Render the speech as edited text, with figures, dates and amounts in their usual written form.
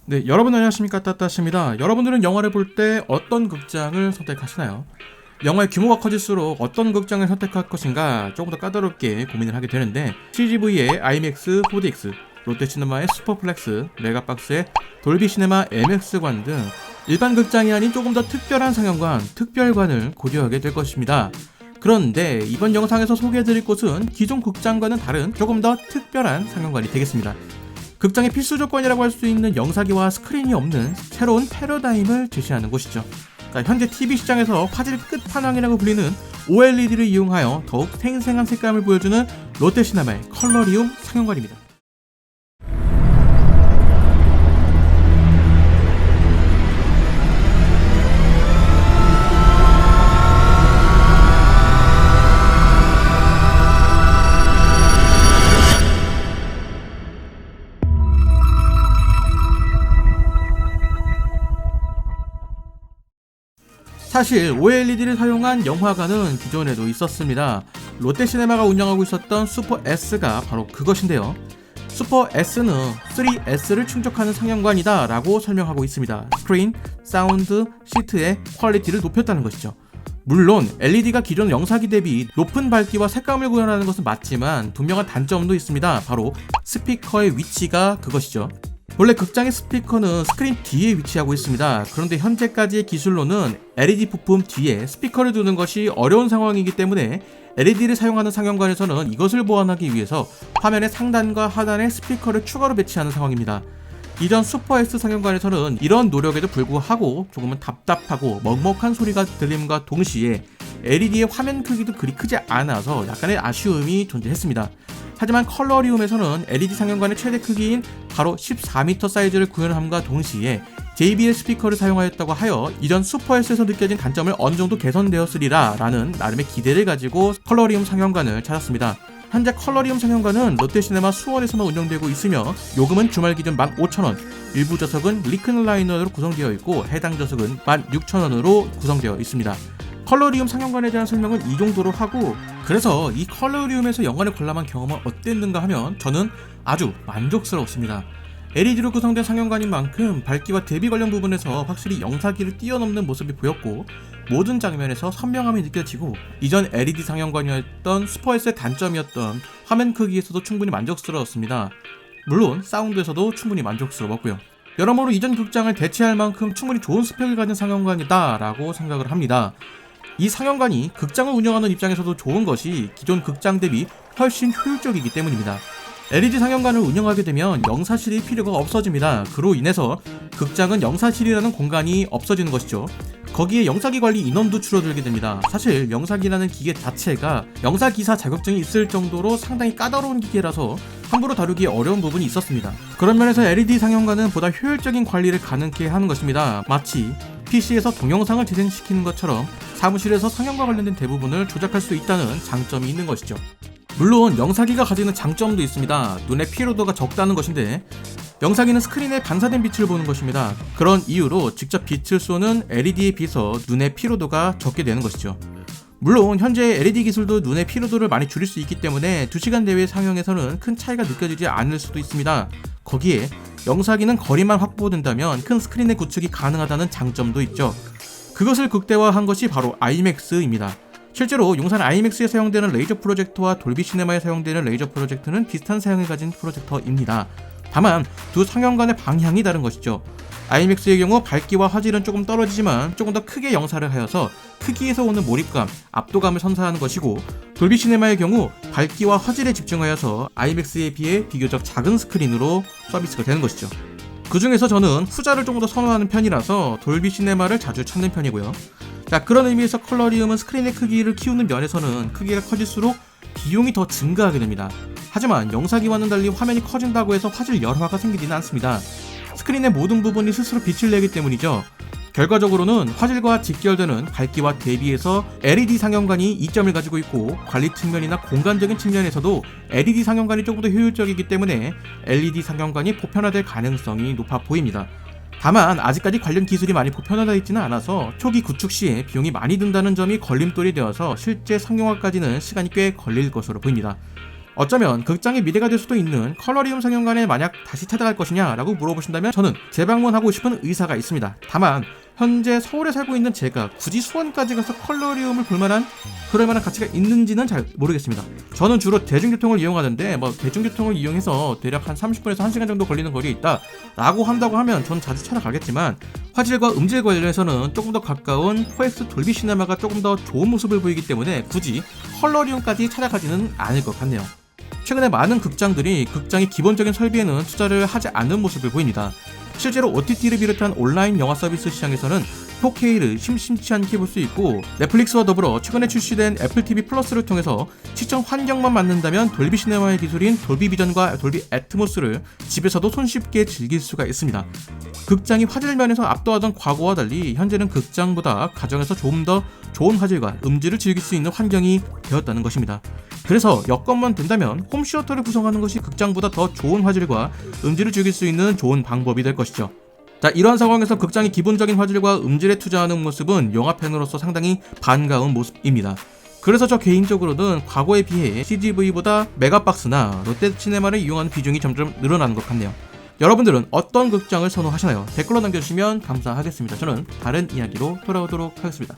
네, 여러분 안녕하십니까, 따따십니다. 여러분들은 영화를 볼 때 어떤 극장을 선택하시나요? 영화의 규모가 커질수록 어떤 극장을 선택할 것인가 조금 더 까다롭게 고민을 하게 되는데, CGV의 IMAX 4DX, 롯데시네마의 슈퍼플렉스, 메가박스의 돌비시네마 MX관 등 일반 극장이 아닌 조금 더 특별한 상영관, 특별관을 고려하게 될 것입니다. 그런데 이번 영상에서 소개해드릴 곳은 기존 극장과는 다른 조금 더 특별한 상영관이 되겠습니다. 극장의 필수 조건이라고 할 수 있는 영사기와 스크린이 없는 새로운 패러다임을 제시하는 곳이죠. 자, 현재 TV 시장에서 화질 끝판왕이라고 불리는 OLED를 이용하여 더욱 생생한 색감을 보여주는 롯데시네마의 컬러리움 상영관입니다. 사실 OLED를 사용한 영화관은 기존에도 있었습니다. 롯데시네마가 운영하고 있었던 슈퍼 S가 바로 그것인데요. 슈퍼 S는 3S를 충족하는 상영관이다 라고 설명하고 있습니다. 스크린, 사운드, 시트의 퀄리티를 높였다는 것이죠. 물론 LED가 기존 영사기 대비 높은 밝기와 색감을 구현하는 것은 맞지만 분명한 단점도 있습니다. 바로 스피커의 위치가 그것이죠. 원래 극장의 스피커는 스크린 뒤에 위치하고 있습니다. 그런데 현재까지의 기술로는 LED 부품 뒤에 스피커를 두는 것이 어려운 상황이기 때문에 LED를 사용하는 상영관에서는 이것을 보완하기 위해서 화면의 상단과 하단에 스피커를 추가로 배치하는 상황입니다. 이전 슈퍼S 상영관에서는 이런 노력에도 불구하고 조금은 답답하고 먹먹한 소리가 들림과 동시에 LED의 화면 크기도 그리 크지 않아서 약간의 아쉬움이 존재했습니다. 하지만 컬러리움에서는 LED 상영관의 최대 크기인 바로 14m 사이즈를 구현함과 동시에 JBL 스피커를 사용하였다고 하여 이전 슈퍼S에서 느껴진 단점을 어느 정도 개선되었으리라 라는 나름의 기대를 가지고 컬러리움 상영관을 찾았습니다. 현재 컬러리움 상영관은 롯데시네마 수원에서만 운영되고 있으며 요금은 주말 기준 15,000원, 일부 좌석은 리크라이너로 구성되어 있고 해당 좌석은 16,000원으로 구성되어 있습니다. 컬러리움 상영관에 대한 설명은 이 정도로 하고, 그래서 이 컬러리움에서 영화를 관람한 경험은 어땠는가 하면 저는 아주 만족스러웠습니다. LED로 구성된 상영관인 만큼 밝기와 대비 관련 부분에서 확실히 영사기를 뛰어넘는 모습이 보였고 모든 장면에서 선명함이 느껴지고 이전 LED 상영관이었던 슈퍼S의 단점이었던 화면 크기에서도 충분히 만족스러웠습니다. 물론 사운드에서도 충분히 만족스러웠고요. 여러모로 이전 극장을 대체할 만큼 충분히 좋은 스펙을 가진 상영관이다 라고 생각을 합니다. 이 상영관이 극장을 운영하는 입장에서도 좋은 것이 기존 극장 대비 훨씬 효율적이기 때문입니다. LED 상영관을 운영하게 되면 영사실이 필요가 없어집니다. 그로 인해서 극장은 영사실이라는 공간이 없어지는 것이죠. 거기에 영사기 관리 인원도 줄어들게 됩니다. 사실 영사기라는 기계 자체가 영사기사 자격증이 있을 정도로 상당히 까다로운 기계라서 함부로 다루기 어려운 부분이 있었습니다. 그런 면에서 LED 상영관은 보다 효율적인 관리를 가능케 하는 것입니다. 마치 PC에서 동영상을 재생시키는 것처럼 사무실에서 상영과 관련된 대부분을 조작할 수 있다는 장점이 있는 것이죠. 물론 영사기가 가지는 장점도 있습니다. 눈의 피로도가 적다는 것인데 영사기는 스크린에 반사된 빛을 보는 것입니다. 그런 이유로 직접 빛을 쏘는 LED에 비해서 눈의 피로도가 적게 되는 것이죠. 물론 현재 LED 기술도 눈의 피로도를 많이 줄일 수 있기 때문에 2시간 내외 상영에서는 큰 차이가 느껴지지 않을 수도 있습니다. 거기에 영사기는 거리만 확보된다면 큰 스크린의 구축이 가능하다는 장점도 있죠. 그것을 극대화한 것이 바로 IMAX입니다. 실제로 용산 IMAX에 사용되는 레이저 프로젝터와 돌비 시네마에 사용되는 레이저 프로젝터는 비슷한 사양을 가진 프로젝터입니다. 다만 두 상영관의 방향이 다른 것이죠. IMAX의 경우 밝기와 화질은 조금 떨어지지만 조금 더 크게 영사를 하여서 크기에서 오는 몰입감, 압도감을 선사하는 것이고 돌비 시네마의 경우 밝기와 화질에 집중하여서 IMAX에 비해 비교적 작은 스크린으로 서비스가 되는 것이죠. 그 중에서 저는 후자를 조금 더 선호하는 편이라서 돌비 시네마를 자주 찾는 편이고요. 자, 그런 의미에서 컬러리움은 스크린의 크기를 키우는 면에서는 크기가 커질수록 비용이 더 증가하게 됩니다. 하지만 영사기와는 달리 화면이 커진다고 해서 화질 열화가 생기지는 않습니다. 스크린의 모든 부분이 스스로 빛을 내기 때문이죠. 결과적으로는 화질과 직결되는 밝기와 대비해서 LED 상영관이 이점을 가지고 있고 관리 측면이나 공간적인 측면에서도 LED 상영관이 조금 더 효율적이기 때문에 LED 상영관이 보편화될 가능성이 높아 보입니다. 다만 아직까지 관련 기술이 많이 보편화되어 있지는 않아서 초기 구축 시에 비용이 많이 든다는 점이 걸림돌이 되어서 실제 상용화까지는 시간이 꽤 걸릴 것으로 보입니다. 어쩌면 극장의 미래가 될 수도 있는 컬러리움 상영관에 만약 다시 찾아갈 것이냐 라고 물어보신다면 저는 재방문하고 싶은 의사가 있습니다. 다만 현재 서울에 살고 있는 제가 굳이 수원까지 가서 컬러리움을 그럴 만한 가치가 있는지는 잘 모르겠습니다. 저는 주로 대중교통을 이용하는데 대중교통을 이용해서 대략 한 30분에서 1시간 정도 걸리는 거리에 있다 라고 한다고 하면 전 자주 찾아가겠지만, 화질과 음질 관련해서는 조금 더 가까운 코엑스 돌비 시네마가 조금 더 좋은 모습을 보이기 때문에 굳이 컬러리움까지 찾아가지는 않을 것 같네요. 최근에 많은 극장들이 극장의 기본적인 설비에는 투자를 하지 않는 모습을 보입니다. 실제로 OTT를 비롯한 온라인 영화 서비스 시장에서는 4K를 심심치 않게 볼 수 있고, 넷플릭스와 더불어 최근에 출시된 애플 TV 플러스를 통해서 시청 환경만 맞는다면 돌비 시네마의 기술인 돌비 비전과 돌비 애트모스를 집에서도 손쉽게 즐길 수가 있습니다. 극장이 화질 면에서 압도하던 과거와 달리 현재는 극장보다 가정에서 조금 더 좋은 화질과 음질을 즐길 수 있는 환경이 되었다는 것입니다. 그래서 여건만 된다면 홈시어터를 구성하는 것이 극장보다 더 좋은 화질과 음질을 즐길 수 있는 좋은 방법이 될 것이죠. 자, 이러한 상황에서 극장이 기본적인 화질과 음질에 투자하는 모습은 영화팬으로서 상당히 반가운 모습입니다. 그래서 저 개인적으로는 과거에 비해 CGV보다 메가박스나 롯데시네마를 이용하는 비중이 점점 늘어나는 것 같네요. 여러분들은 어떤 극장을 선호하시나요? 댓글로 남겨주시면 감사하겠습니다. 저는 다른 이야기로 돌아오도록 하겠습니다.